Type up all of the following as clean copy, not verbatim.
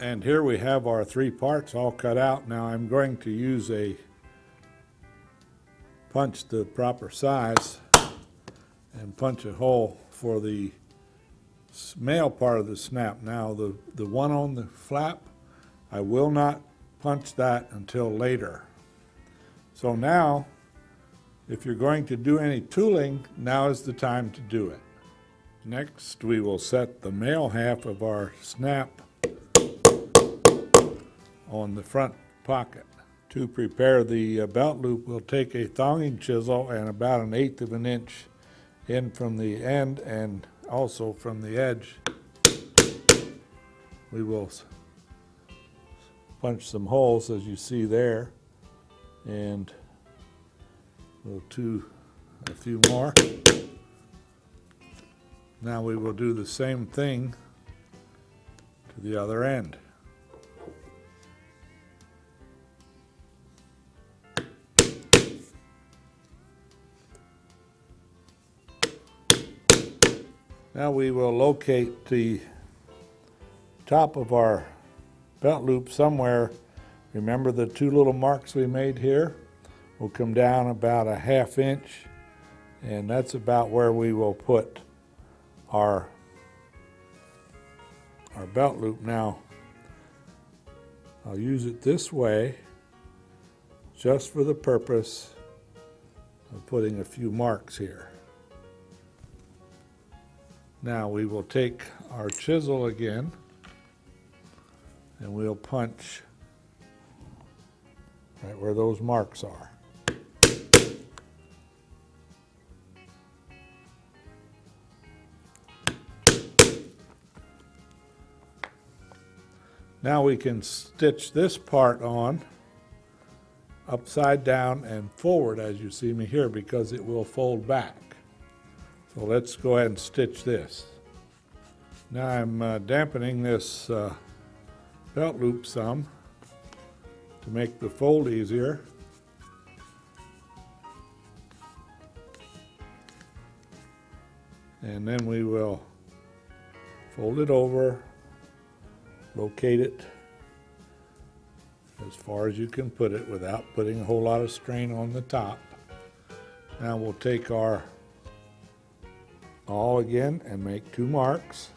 And here we have our 3 parts all cut out. Now I'm going to use a punch the proper size and punch a hole for the male part of the snap. Now the one on the flap, I will not punch that until later. So now, if you're going to do any tooling, now is the time to do it. Next, we will set the male half of our snap on the front pocket. To prepare the belt loop, we'll take a thonging chisel and about 1/8 of an inch in from the end and also from the edge. We will punch some holes as you see there, and we'll do a few more. Now we will do the same thing to the other end. Now we will locate the top of our belt loop somewhere. Remember the 2 little marks we made here? We'll come down about 1/2 inch, and that's about where we will put our belt loop. Now I'll use it this way just for the purpose of putting a few marks here. Now we will take our chisel again and we'll punch right where those marks are. Now we can stitch this part on upside down and forward, as you see me here, because it will fold back. So let's go ahead and stitch this. Now I'm dampening this belt loop some to make the fold easier. And then we will fold it over, locate it as far as you can put it without putting a whole lot of strain on the top. Now we'll take our awl again and make 2 marks,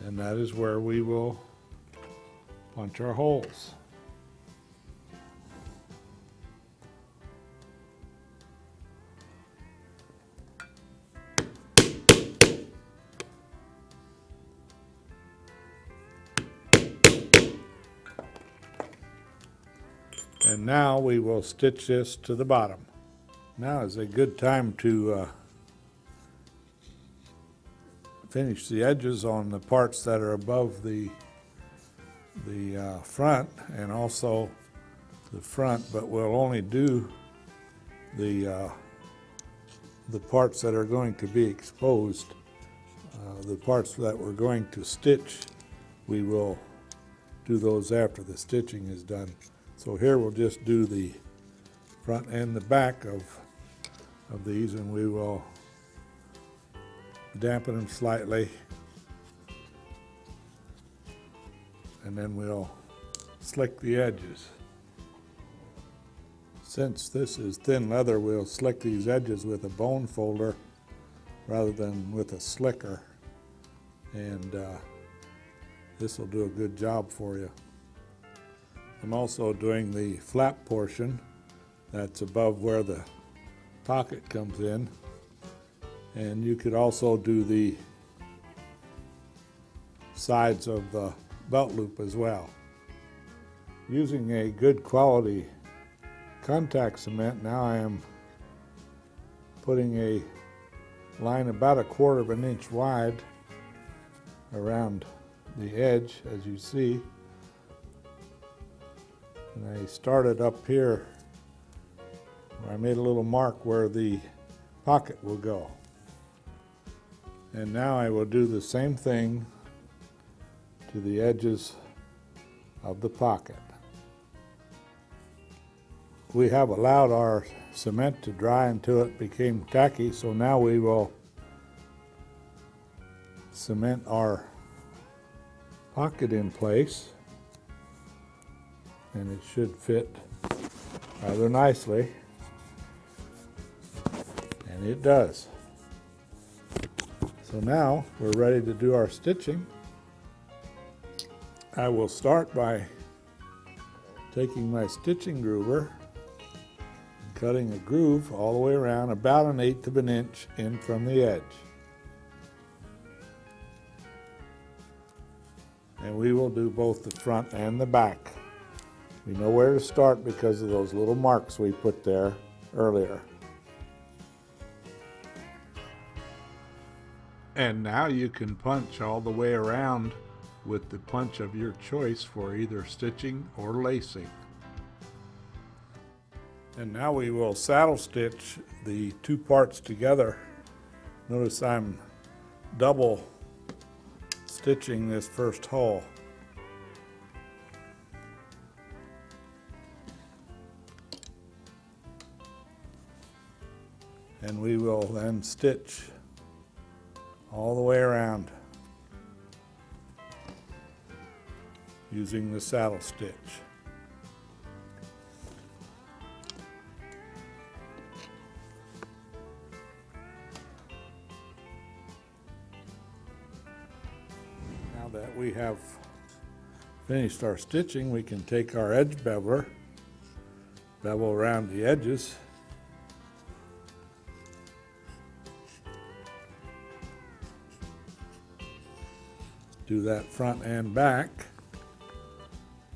and that is where we will punch our holes. And now we will stitch this to the bottom. Now is a good time to finish the edges on the parts that are above the front and also the front, but we'll only do the parts that are going to be exposed. The parts that we're going to stitch, we will do those after the stitching is done. So here we'll just do the front and the back of these, and we will dampen them slightly, and then we'll slick the edges. Since this is thin leather, we'll slick these edges with a bone folder rather than with a slicker, and this will do a good job for you. I'm also doing the flap portion that's above where the pocket comes in, and you could also do the sides of the belt loop as well. Using a good quality contact cement, now I am putting a line about 1/4 of an inch wide around the edge, as you see, and I started up here where I made a little mark where the pocket will go. And now I will do the same thing to the edges of the pocket. We have allowed our cement to dry until it became tacky, so now we will cement our pocket in place, and it should fit rather nicely, and it does. So now we're ready to do our stitching. I will start by taking my stitching groover and cutting a groove all the way around about 1/8 of an inch in from the edge. And we will do both the front and the back. We know where to start because of those little marks we put there earlier. And now you can punch all the way around with the punch of your choice for either stitching or lacing. And now we will saddle stitch the two parts together. Notice I'm double stitching this first hole. And we will then stitch all the way around using the saddle stitch. Now that we have finished our stitching, we can take our edge beveler, bevel around the edges, do that front and back.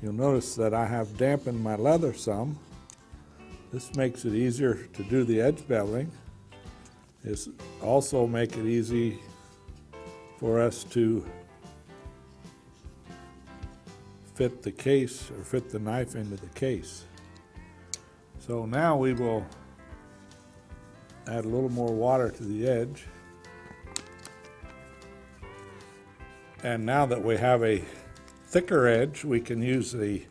You'll notice that I have dampened my leather some. This makes it easier to do the edge beveling. This also make it easy for us to fit the case or fit the knife into the case. So now we will add a little more water to the edge. And now that we have a thicker edge, we can use the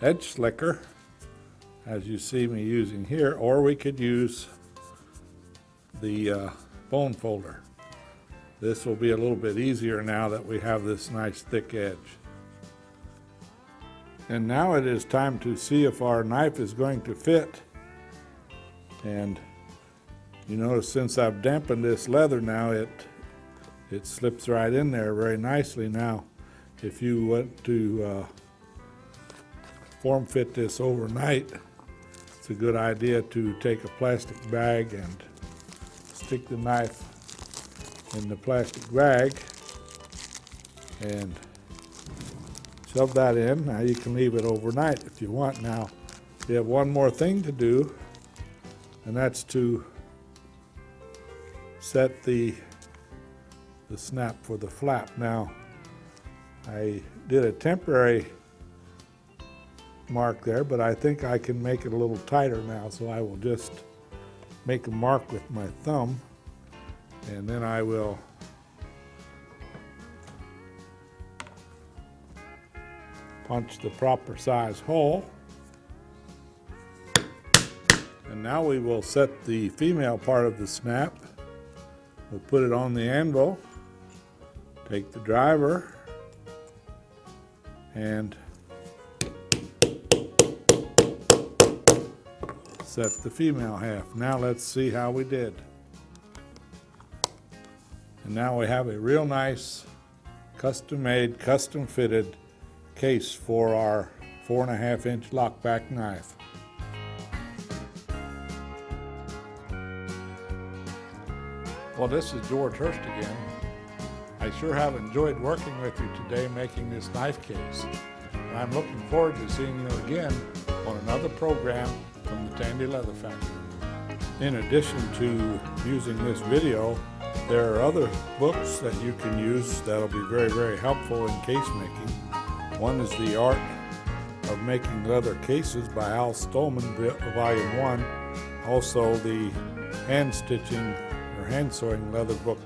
edge slicker, as you see me using here, or we could use the bone folder. This will be a little bit easier now that we have this nice thick edge. And now it is time to see if our knife is going to fit. And you notice since I've dampened this leather now, it slips right in there very nicely. Now, if you want to form fit this overnight, it's a good idea to take a plastic bag and stick the knife in the plastic bag and shove that in. Now you can leave it overnight if you want. Now, you have one more thing to do, and that's to set the snap for the flap. Now, I did a temporary mark there, but I think I can make it a little tighter now, so I will just make a mark with my thumb, and then I will punch the proper size hole. And now we will set the female part of the snap. We'll put it on the anvil, take the driver, and set the female half. Now let's see how we did. And now we have a real nice custom-made, custom-fitted case for our 4.5-inch lockback knife. Well, this is George Hurst again. I sure have enjoyed working with you today making this knife case. And I'm looking forward to seeing you again on another program from the Tandy Leather Factory. In addition to using this video, there are other books that you can use that'll be very, very helpful in case making. One is The Art of Making Leather Cases by Al Stolman, Volume 1. Also the hand stitching or hand sewing leather book